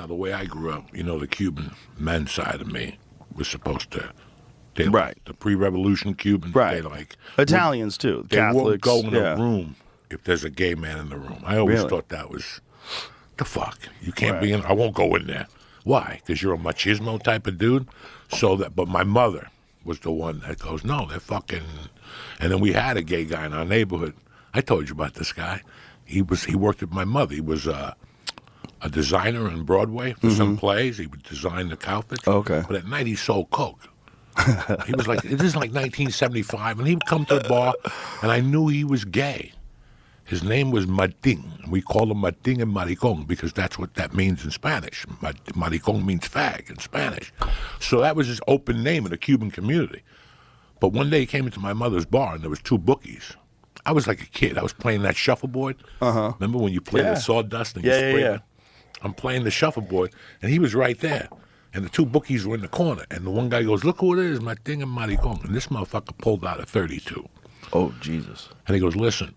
Now, the way I grew up, you know, the Cuban men's side of me was supposed to, Right. the pre-revolution Cubans, Right. they like Italians too. they Catholics. won't go in yeah. a room if there's a gay man in the room. I always Really? thought that was the fuck. You can't Right. be in. I won't go in there. Why? Because you're a machismo type of dude. So that, but my mother was the one that goes, no, they're fucking. And then we had a gay guy in our neighborhood. I told you about this guy. He worked with my mother. He was a designer on Broadway for some plays. He would design the outfits. Okay. But at night he sold coke. He was like, this is like 1975, and he would come to the bar, and I knew he was gay. His name was Martin. We call him Martin and Maricon because that's what that means in Spanish. Maricon means fag in Spanish. So that was his open name in the Cuban community. But one day he came into my mother's bar, and there was two bookies. I was like a kid. I was playing that shuffleboard. Remember when you played the sawdust and you sprayed it? I'm playing the shuffleboard, and he was right there. And the two bookies were in the corner. And the one guy goes, look who it is, Martin and Maricon. And this motherfucker pulled out a 32. Oh, Jesus. And he goes, listen,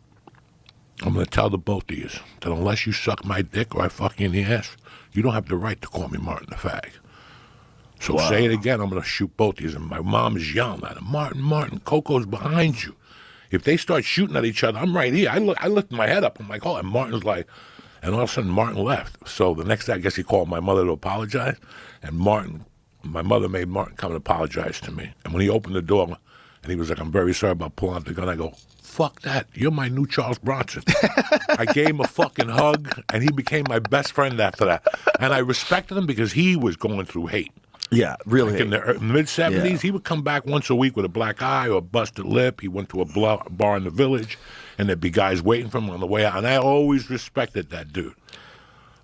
I'm going to tell the both of you that unless you suck my dick or I fuck you in the ass, you don't have the right to call me Martin the fag. So say it again, I'm going to shoot both of you. And my mom is yelling at him, Martin, Coco's behind you. If they start shooting at each other, I'm right here. I lift my head up. I'm like, oh, and Martin's like, and all of a sudden Martin left. So the next day, I guess he called my mother to apologize. And my mother made Martin come and apologize to me. And when he opened the door, and he was like, I'm very sorry about pulling out the gun, I go, fuck that. You're my new Charles Bronson. I gave him a fucking hug, and he became my best friend after that. And I respected him because he was going through hate. Yeah, really. Like in the mid-'70s, he would come back once a week with a black eye or a busted lip. He went to a bar in the village, and there'd be guys waiting for him on the way out. And I always respected that dude.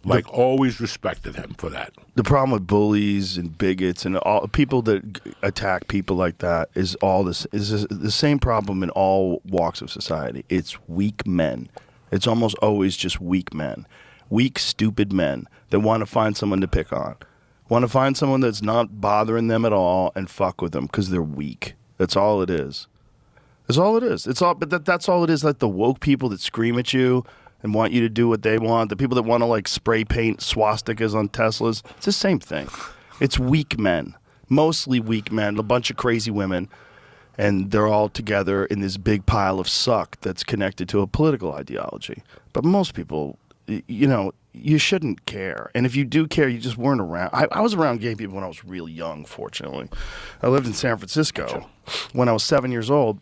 Like, always respected him for that. The problem with bullies and bigots and all people that attack people like that is the same problem in all walks of society. It's weak men. It's almost always just weak men. Weak, stupid men that want to find someone to pick on. Want to find someone that's not bothering them at all and fuck with them because they're weak. That's all it is. That's all it is. But that's all it is. Like the woke people that scream at you and want you to do what they want. The people that want to like spray paint swastikas on Teslas. It's the same thing. It's weak men. Mostly weak men. A bunch of crazy women. And they're all together in this big pile of suck that's connected to a political ideology. But most people, you know, you shouldn't care. And if you do care, you just weren't around. I was around gay people when I was really young, fortunately. I lived in San Francisco when I was 7 years old.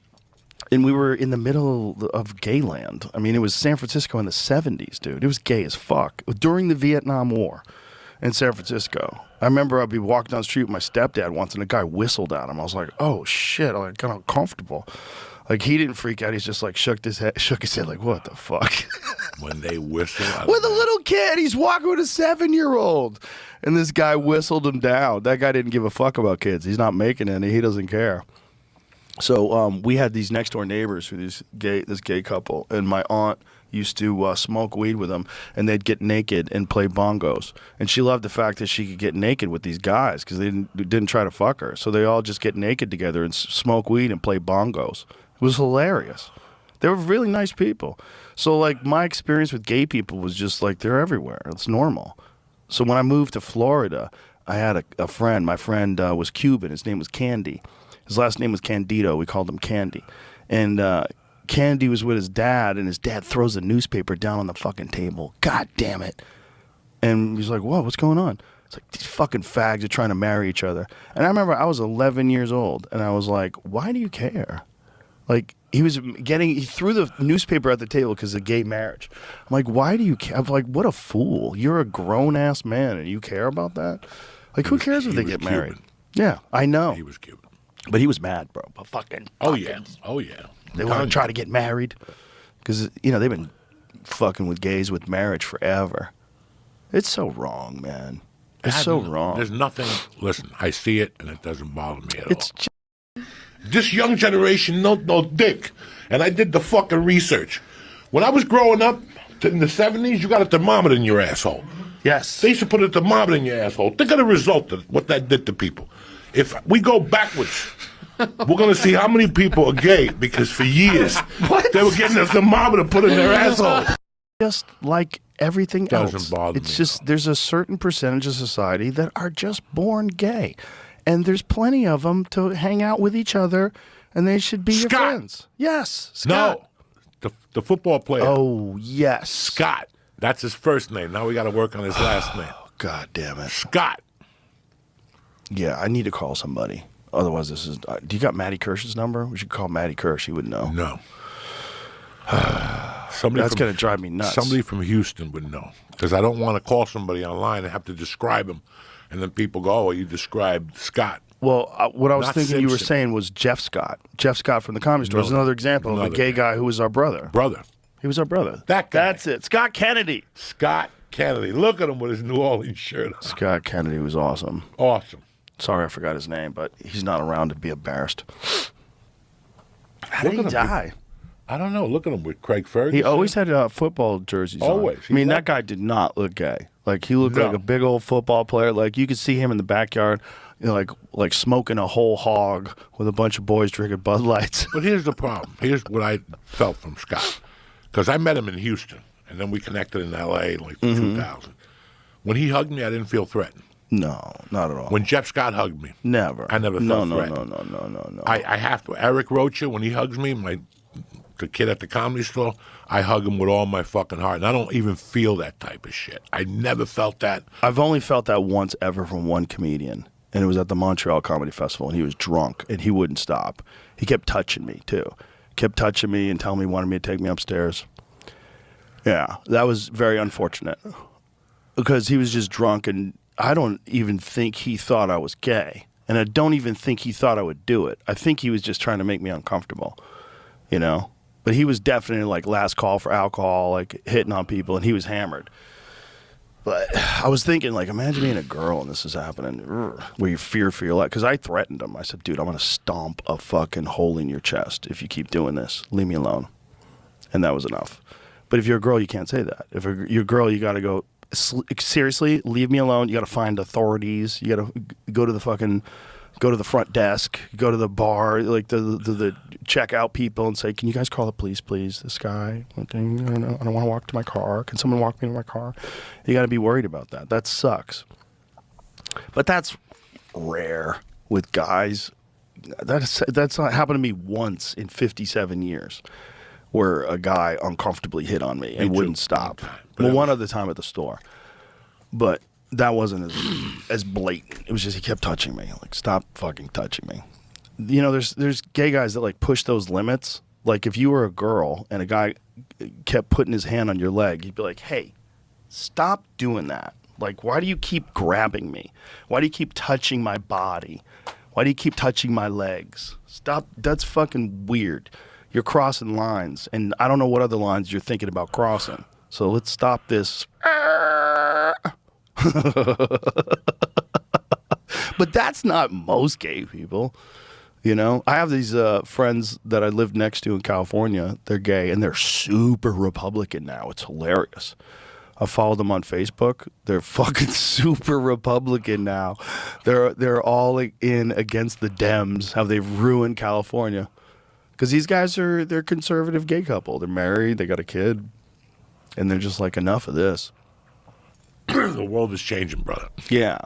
And we were in the middle of gay land. I mean, it was San Francisco in the 70s, dude. It was gay as fuck. During the Vietnam War in San Francisco. I remember I'd be walking down the street with my stepdad once, and a guy whistled at him. I was like, oh, shit. I got uncomfortable. Like, he didn't freak out. He's just like shook his head like, what the fuck? When they whistle. With a little kid. He's walking with a 7-year-old. And this guy whistled him down. That guy didn't give a fuck about kids. He's not making any. He doesn't care. So we had these next door neighbors who this gay couple, and my aunt used to smoke weed with them, and they'd get naked and play bongos. And she loved the fact that she could get naked with these guys because they didn't try to fuck her. So they all just get naked together and smoke weed and play bongos. It was hilarious. They were really nice people. So like my experience with gay people was just like they're everywhere. It's normal. So when I moved to Florida, I had a friend. My friend was Cuban. His name was Candy. His last name was Candido. We called him Candy. And Candy was with his dad, and his dad throws a newspaper down on the fucking table. God damn it. And he's like, whoa, what's going on? It's like, these fucking fags are trying to marry each other. And I remember I was 11 years old, and I was like, why do you care? Like, he threw the newspaper at the table because of gay marriage. I'm like, why do you care? I'm like, what a fool. You're a grown-ass man, and you care about that? Like, who cares if they get married? Yeah, I know. He was Cuban. But he was mad, bro. But fucking. Oh, yeah. They want to try to get married. Because, you know, they've been fucking with gays with marriage forever. It's so wrong, man. It's so wrong. There's nothing. Listen, I see it, and it doesn't bother me at all. This young generation, no dick. And I did the fucking research. When I was growing up in the 70s, you got a thermometer in your asshole. Yes. They used to put a thermometer in your asshole. Think of the result of what that did to people. If we go backwards, we're going to see how many people are gay because for years they were getting a thermometer put in their asshole. Just like everything else. Doesn't bother It's me, just though. there's a certain percentage of society that are just born gay, and there's plenty of them to hang out with each other, and they should be your Scott! friends. Yes, Scott. No, the football player. Oh yes, Scott. That's his first name. Now we got to work on his last name. God damn it. Scott. Yeah, I need to call somebody. Otherwise, this is. Do you got Matty Kirsch's number? We should call Matty Kirsch. He would know. No. That's going to drive me nuts. Somebody from Houston would know. Because I don't want to call somebody online and have to describe him. And then people go, oh, well, you described Scott. Well, what I was Not thinking you were Simpson. saying was Jeff Scott. Jeff Scott from the Comedy Store is No, another example of a another gay guy. guy who was our brother. Brother. He was our brother. That guy. That's it. Scott Kennedy. Scott Kennedy. Look at him with his New Orleans shirt on. Scott Kennedy was awesome. Awesome. Sorry, I forgot his name, but he's not around to be embarrassed. How did Look he at him. die? I don't know. Look at him with Craig Ferguson. He always had football jerseys on. Always. I mean, He that guy did not look gay. Like, he looked No. like a big old football player. Like, you could see him in the backyard, you know, like smoking a whole hog with a bunch of boys drinking Bud Lights. But here's the problem. Here's what I felt from Scott. Because I met him in Houston, and then we connected in L.A. like 2000. When he hugged me, I didn't feel threatened. No, not at all. When Jeff Scott hugged me, Never. I never no, felt no, threatened. no. I have to. Eric Rocha, when he hugs me, the kid at the Comedy Store, I hug him with all my fucking heart. And I don't even feel that type of shit. I never felt that. I've only felt that once ever from one comedian, and it was at the Montreal Comedy Festival, and he was drunk, and he wouldn't stop. He kept touching me, too. Kept touching me and telling me he wanted me to take me upstairs. Yeah, that was very unfortunate. Because he was just drunk, and I don't even think he thought I was gay. And I don't even think he thought I would do it. I think he was just trying to make me uncomfortable, you know? But he was definitely like last call for alcohol, like hitting on people, and he was hammered. But I was thinking, like, imagine being a girl and this is happening, where you fear for your life. Because I threatened him. I said, dude, I'm going to stomp a fucking hole in your chest if you keep doing this. Leave me alone. And that was enough. But if you're a girl, you can't say that. If you're a girl, you got to go, seriously, leave me alone. You got to find authorities. You got to go to the front desk, go to the bar, like the checkout people, and say, "Can you guys call the police, please? This guy, I don't want to walk to my car. Can someone walk me to my car?" You got to be worried about that. That sucks. But that's rare with guys. That's not happened to me once in 57 years, where a guy uncomfortably hit on me and wouldn't stop. Well, one other time at the store, but that wasn't as blatant. It was just he kept touching me. Like, stop fucking touching me. You know, there's gay guys that like push those limits. Like, if you were a girl and a guy kept putting his hand on your leg, you'd be like, hey, stop doing that. Like, why do you keep grabbing me? Why do you keep touching my body? Why do you keep touching my legs? Stop. That's fucking weird. You're crossing lines, and I don't know what other lines you're thinking about crossing. So let's stop this. But that's not most gay people, you know? I have these friends that I live next to in California. They're gay, and they're super Republican now. It's hilarious. I followed them on Facebook. They're fucking super Republican now. They're all in against the Dems, how they've ruined California. Because these guys they're a conservative gay couple. They're married, they got a kid, and they're just like, enough of this. The world is changing, brother. Yeah.